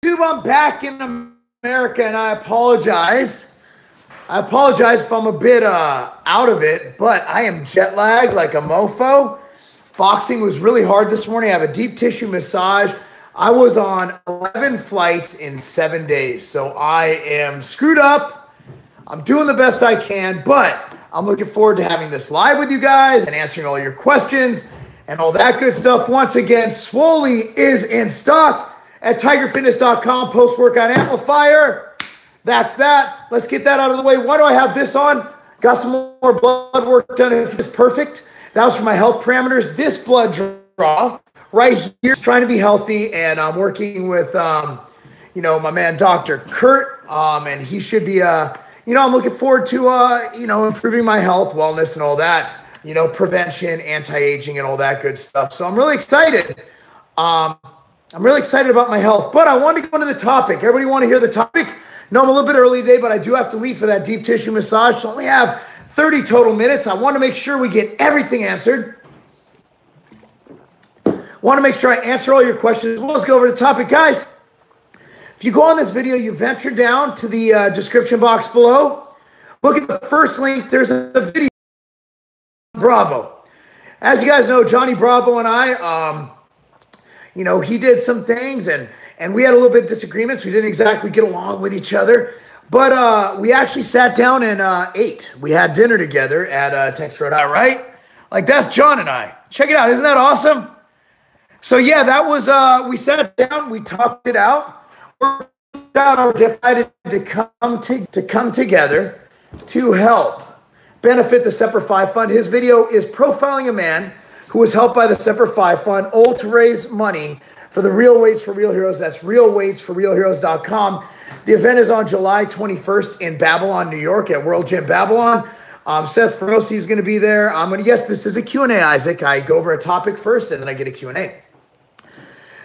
YouTube, I'm back in America, and I apologize. I apologize if I'm a bit out of it, but I am jet lagged like a mofo. Boxing was really hard this morning. I have a deep tissue massage. I was on 11 flights in 7 days, so I am screwed up. I'm doing the best I can, but I'm looking forward to having this live with you guys and answering all your questions and all that good stuff. Once again, Swoley is in stock at TigerFitness.com, post-workout amplifier. That's that. Let's get that out of the way. Why do I have this on? Got some more blood work done. If it's perfect, that was for my health parameters. This blood draw right here is trying to be healthy, and I'm working with, my man, Dr. Kurt, and he should be, I'm looking forward to, improving my health, wellness, and all that, prevention, anti-aging, and all that good stuff. So I'm really excited. I'm really excited about my health, but I want to go into the topic. Everybody want to hear the topic? No, I'm a little bit early today, but I do have to leave for that deep tissue massage, so I only have 30 total minutes. I want to make sure we get everything answered. Want to make sure I answer all your questions. Well, let's go over the topic, guys. If you go on this video, you venture down to the description box below. Look at the first link. There's a video. Bravo. As you guys know, Johnny Bravo and I, he did some things, and we had a little bit of disagreements. We didn't exactly get along with each other, but we actually sat down and ate. We had dinner together at Texas Rhode Island, right? Like, that's John and I. Check it out. Isn't that awesome? So, yeah, that was, we sat down. We talked it out. We're decided to come together to help benefit the Semper Fi Fund. His video is profiling a man who was helped by the Semper Fi Fund, all to raise money for the Real Weights for Real Heroes. That's realweightsforrealheroes.com. The event is on July 21st in Babylon, New York at World Gym Babylon. Seth Fernosi is going to be there. I'm going to guess this is a Q&A, Isaac. I go over a topic first, and then I get a Q&A.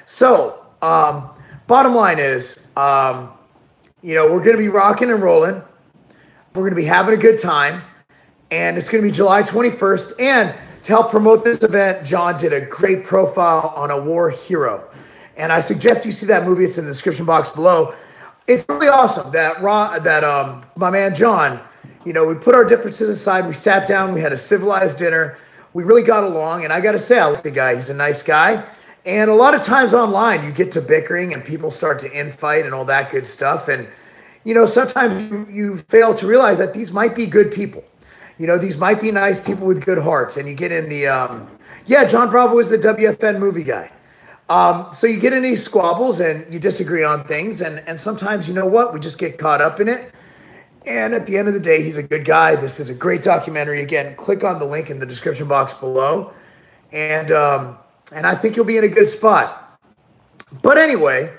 So, bottom line is, we're going to be rocking and rolling. We're going to be having a good time, and it's going to be July 21st, and to help promote this event, John did a great profile on a war hero. And I suggest you see that movie. It's in the description box below. It's really awesome that my man John, we put our differences aside. We sat down. We had a civilized dinner. We really got along. And I got to say, I like the guy. He's a nice guy. And a lot of times online, you get to bickering and people start to infight and all that good stuff. And, sometimes you fail to realize that these might be good people. These might be nice people with good hearts. And you get in the, John Bravo is the WFN movie guy. So you get in these squabbles and you disagree on things. And sometimes, we just get caught up in it. And at the end of the day, he's a good guy. This is a great documentary. Again, click on the link in the description box below. And I think you'll be in a good spot. But anyway,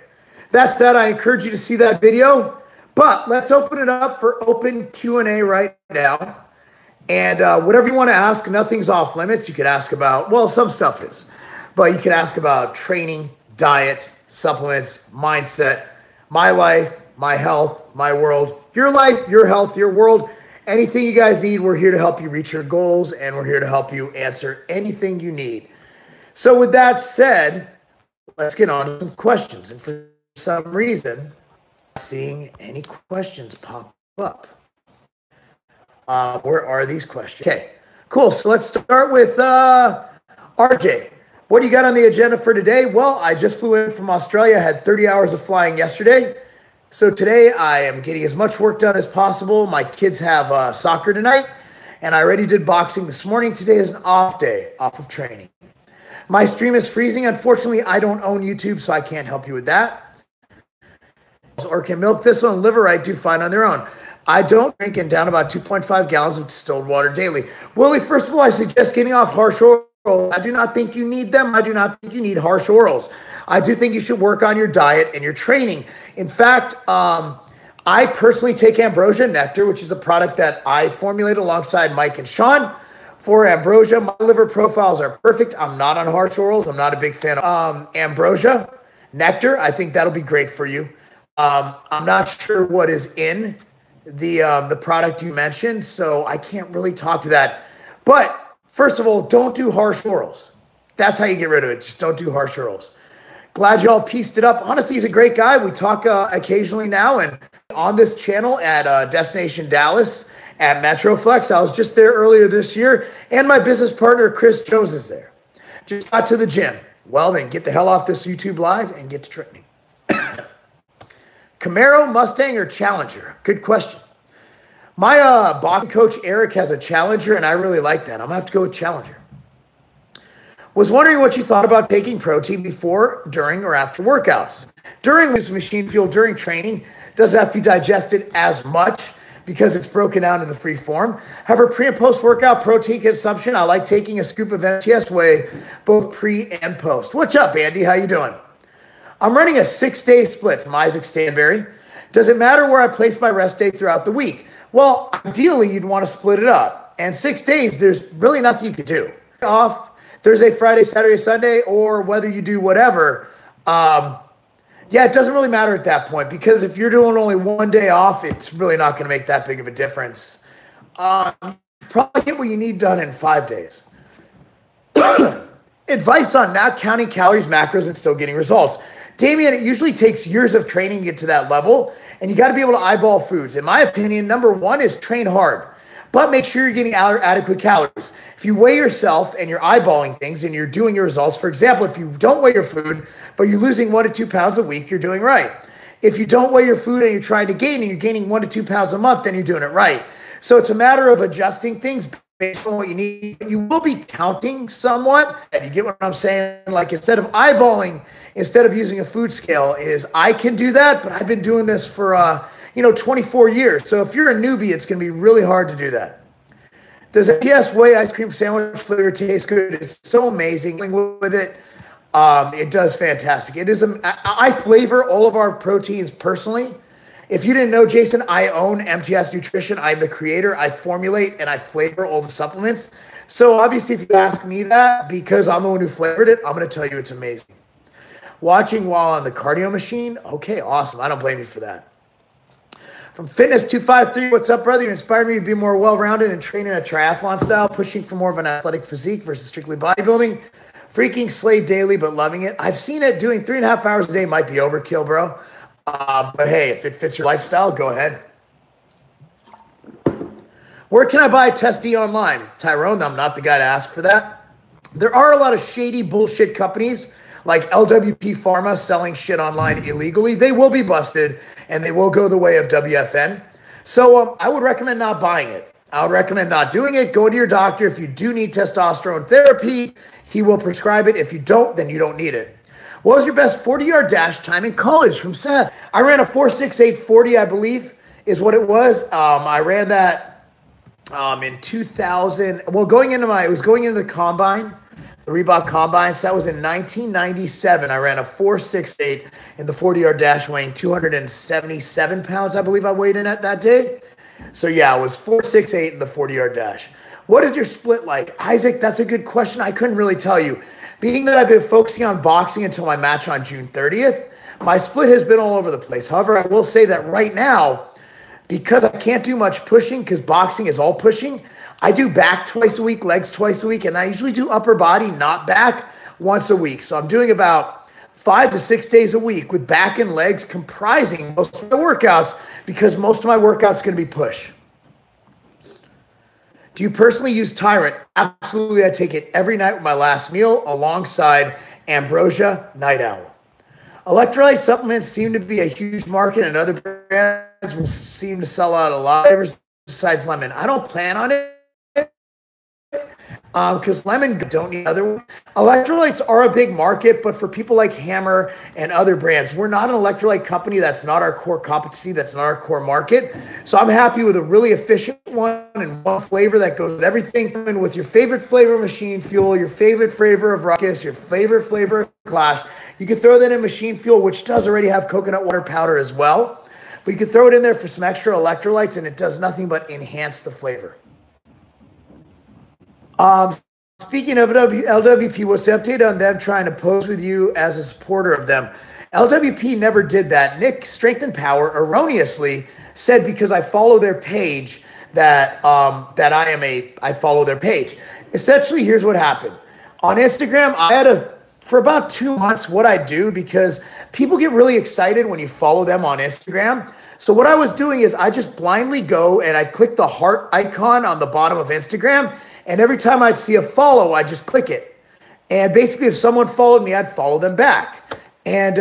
that said, I encourage you to see that video. But let's open it up for open Q&A right now. And whatever you want to ask, nothing's off limits. You could ask about, well, some stuff is. But you could ask about training, diet, supplements, mindset, my life, my health, my world, your life, your health, your world. Anything you guys need, we're here to help you reach your goals, and we're here to help you answer anything you need. So with that said, let's get on to some questions. And for some reason, I'm not seeing any questions pop up. Where are these questions? Okay, cool. So let's start with RJ. What do you got on the agenda for today? Well, I just flew in from Australia. I had 30 hours of flying yesterday. So today I am getting as much work done as possible. My kids have soccer tonight, and I already did boxing this morning. Today is an off day, off of training. My stream is freezing. Unfortunately, I don't own YouTube, so I can't help you with that. Or can milk thistle and liverite do fine on their own? I don't drink and down about 2.5 gallons of distilled water daily. Willie, first of all, I suggest getting off harsh orals. I do not think you need them. I do not think you need harsh orals. I do think you should work on your diet and your training. In fact, I personally take Ambrosia Nectar, which is a product that I formulated alongside Mike and Sean. For Ambrosia, my liver profiles are perfect. I'm not on harsh orals. I'm not a big fan of Ambrosia Nectar. I think that'll be great for you. I'm not sure what is in the product you mentioned, so I can't really talk to that. But first of all, don't do harsh orals. That's how you get rid of it. Just don't do harsh orals. Glad y'all pieced it up. Honestly, he's a great guy. We talk occasionally now, and on this channel at Destination Dallas at Metroflex. I was just there earlier this year, and my business partner, Chris Jones, is there. Just got to the gym. Well, then get the hell off this YouTube Live and get to training. Camaro, Mustang, or Challenger? Good question. My boxing coach, Eric, has a Challenger, and I really like that. I'm going to have to go with Challenger. Was wondering what you thought about taking protein before, during, or after workouts. During with machine fuel, during training, doesn't have to be digested as much because it's broken down in the free form. However, pre and post workout protein consumption, I like taking a scoop of MTS whey, both pre and post. What's up, Andy? How you doing? I'm running a 6-day split from Isaac Stanberry. Does it matter where I place my rest day throughout the week? Well, ideally, you'd want to split it up. And 6 days, there's really nothing you could do. Off Thursday, Friday, Saturday, Sunday, or whether you do whatever. Yeah, it doesn't really matter at that point because if you're doing only 1 day off, it's really not going to make that big of a difference. Probably get what you need done in 5 days. Advice on not counting calories, macros, and still getting results. Damian, it usually takes years of training to get to that level, and you got to be able to eyeball foods. In my opinion, number one is train hard, but make sure you're getting adequate calories. If you weigh yourself and you're eyeballing things and you're doing your results, for example, if you don't weigh your food, but you're losing 1 to 2 pounds a week, you're doing right. If you don't weigh your food and you're trying to gain and you're gaining 1 to 2 pounds a month, then you're doing it right. So it's a matter of adjusting things based on what you need. You will be counting somewhat. You get what I'm saying? Like instead of eyeballing, instead of using a food scale is I can do that, but I've been doing this for 24 years. So if you're a newbie, it's going to be really hard to do that. Does MTS whey ice cream sandwich flavor taste good? It's so amazing with it. It does fantastic. It is. I flavor all of our proteins personally. If you didn't know, Jason, I own MTS Nutrition. I'm the creator. I formulate and I flavor all the supplements. So obviously, if you ask me that, because I'm the one who flavored it, I'm going to tell you it's amazing. Watching while on the cardio machine? Okay, awesome. I don't blame you for that. From Fitness253, what's up, brother? You inspired me to be more well-rounded and train in a triathlon style, pushing for more of an athletic physique versus strictly bodybuilding. Freaking slay daily, but loving it. I've seen it. Doing 3.5 hours a day might be overkill, bro. But hey, if it fits your lifestyle, go ahead. Where can I buy Testy online? Tyrone, I'm not the guy to ask for that. There are a lot of shady bullshit companies like LWP Pharma selling shit online illegally. They will be busted and they will go the way of WFN. So I would recommend not buying it. I would recommend not doing it. Go to your doctor. If you do need testosterone therapy, he will prescribe it. If you don't, then you don't need it. What was your best 40-yard dash time in college? From Seth. I ran a 4.68 40, I believe, is what it was. I ran that in 2000. Well, it was going into the combine, the Reebok combine. So that was in 1997. I ran a 4.68 in the 40-yard dash, weighing 277 pounds, I believe I weighed in at that day. So yeah, it was 4.68 in the 40-yard dash. What is your split like? Isaac, that's a good question. I couldn't really tell you. Being that I've been focusing on boxing until my match on June 30th, my split has been all over the place. However, I will say that right now, because I can't do much pushing, because boxing is all pushing, I do back twice a week, legs twice a week, and I usually do upper body, not back, once a week. So I'm doing about 5 to 6 days a week with back and legs comprising most of my workouts because most of my workouts are going to be push. Do you personally use Tyrant? Absolutely. I take it every night with my last meal alongside Ambrosia Night Owl. Electrolyte supplements seem to be a huge market and other brands will seem to sell out a lot of flavors besides lemon. I don't plan on it. Because lemon don't need other ones. Electrolytes are a big market, but for people like Hammer and other brands, we're not an electrolyte company. That's not our core competency. That's not our core market. So I'm happy with a really efficient one and one flavor that goes with everything. And with your favorite flavor of Machine Fuel, your favorite flavor of Ruckus, your favorite flavor of Clash, you can throw that in Machine Fuel, which does already have coconut water powder as well. But you can throw it in there for some extra electrolytes, and it does nothing but enhance the flavor. Speaking of LWP, what's the update on them trying to pose with you as a supporter of them? LWP never did that. Nick, Strength and Power, erroneously said because I follow their page that I follow their page. Essentially, here's what happened. On Instagram, I had a for about 2 months what I do, because people get really excited when you follow them on Instagram. So what I was doing is I just blindly go and I'd click the heart icon on the bottom of Instagram. And every time I'd see a follow, I'd just click it. And basically, if someone followed me, I'd follow them back. And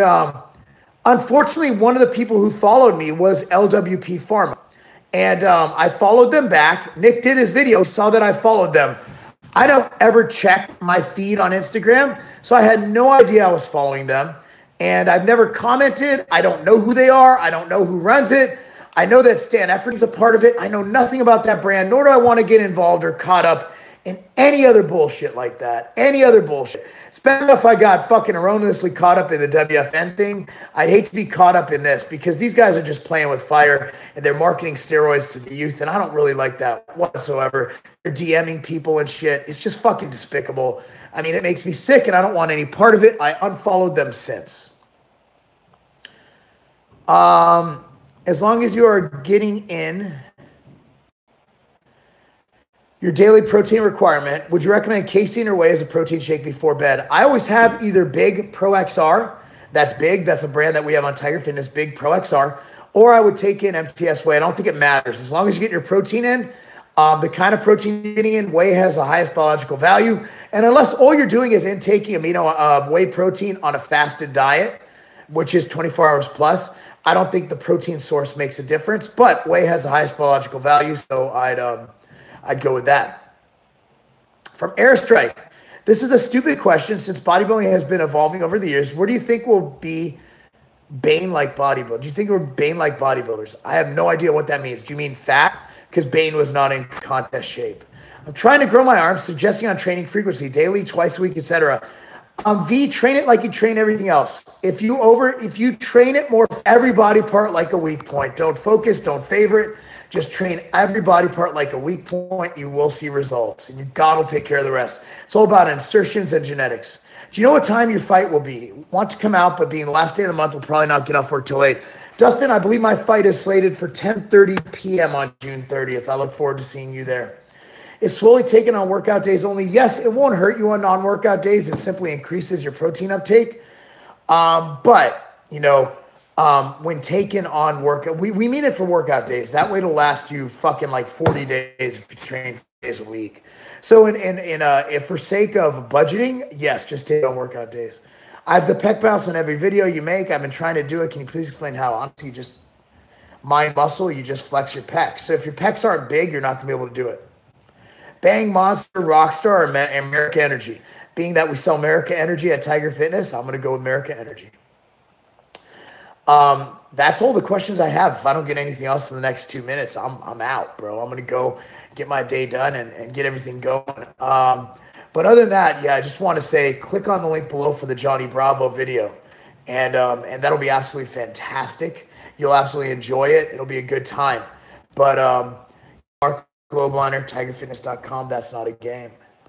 unfortunately, one of the people who followed me was LWP Pharma. And I followed them back. Nick did his video, saw that I followed them. I don't ever check my feed on Instagram, so I had no idea I was following them. And I've never commented. I don't know who they are. I don't know who runs it. I know that Stan Efford is a part of it. I know nothing about that brand, nor do I want to get involved or caught up in any other bullshit like that. Any other bullshit. Especially if I got fucking erroneously caught up in the WFN thing. I'd hate to be caught up in this, because these guys are just playing with fire and they're marketing steroids to the youth. And I don't really like that whatsoever. They're DMing people and shit. It's just fucking despicable. I mean, it makes me sick and I don't want any part of it. I unfollowed them since. As long as you are getting in your daily protein requirement, would you recommend casein or whey as a protein shake before bed? I always have either Big Pro XR, that's Big, that's a brand that we have on Tiger Fitness, Big Pro XR, or I would take in MTS whey. I don't think it matters. As long as you get your protein in, the kind of protein you're getting in, whey has the highest biological value. And unless all you're doing is intaking whey protein on a fasted diet, which is 24 hours plus, I don't think the protein source makes a difference, but whey has the highest biological value, so I'd go with that. From Airstrike, this is a stupid question since bodybuilding has been evolving over the years. Where do you think will be Bane-like bodybuilders? Do you think we're Bane-like bodybuilders? I have no idea what that means. Do you mean fat? Because Bane was not in contest shape. I'm trying to grow my arms, suggesting on training frequency, daily, twice a week, etc. V, train it like you train everything else. If you train it more, every body part like a weak point. Don't focus, don't favorite. Just train every body part like a weak point. You will see results, and God will take care of the rest. It's all about insertions and genetics. Do you know what time your fight will be? Want to come out, but being the last day of the month, will probably not get off work till 8. Dustin, I believe my fight is slated for 10:30 p.m. on June 30th. I look forward to seeing you there. Is slowly taken on workout days only? Yes, it won't hurt you on non-workout days. It simply increases your protein uptake. But, when taken on workout, we mean it for workout days. That way it'll last you fucking like 40 days if you train 4 days a week. So if for sake of budgeting, yes, just take it on workout days. I have the pec bounce in every video you make. I've been trying to do it. Can you please explain how? Honestly, you just mind muscle, you just flex your pecs. So if your pecs aren't big, you're not going to be able to do it. Bang, Monster, Rockstar, or America Energy. Being that we sell America Energy at Tiger Fitness, I'm going to go with America Energy. That's all the questions I have. If I don't get anything else in the next 2 minutes, I'm out, bro. I'm going to go get my day done and get everything going. But other than that, yeah, I just want to say, click on the link below for the Johnny Bravo video. And that'll be absolutely fantastic. You'll absolutely enjoy it. It'll be a good time. But Marc Lobliner, TigerFitness.com, that's not a game.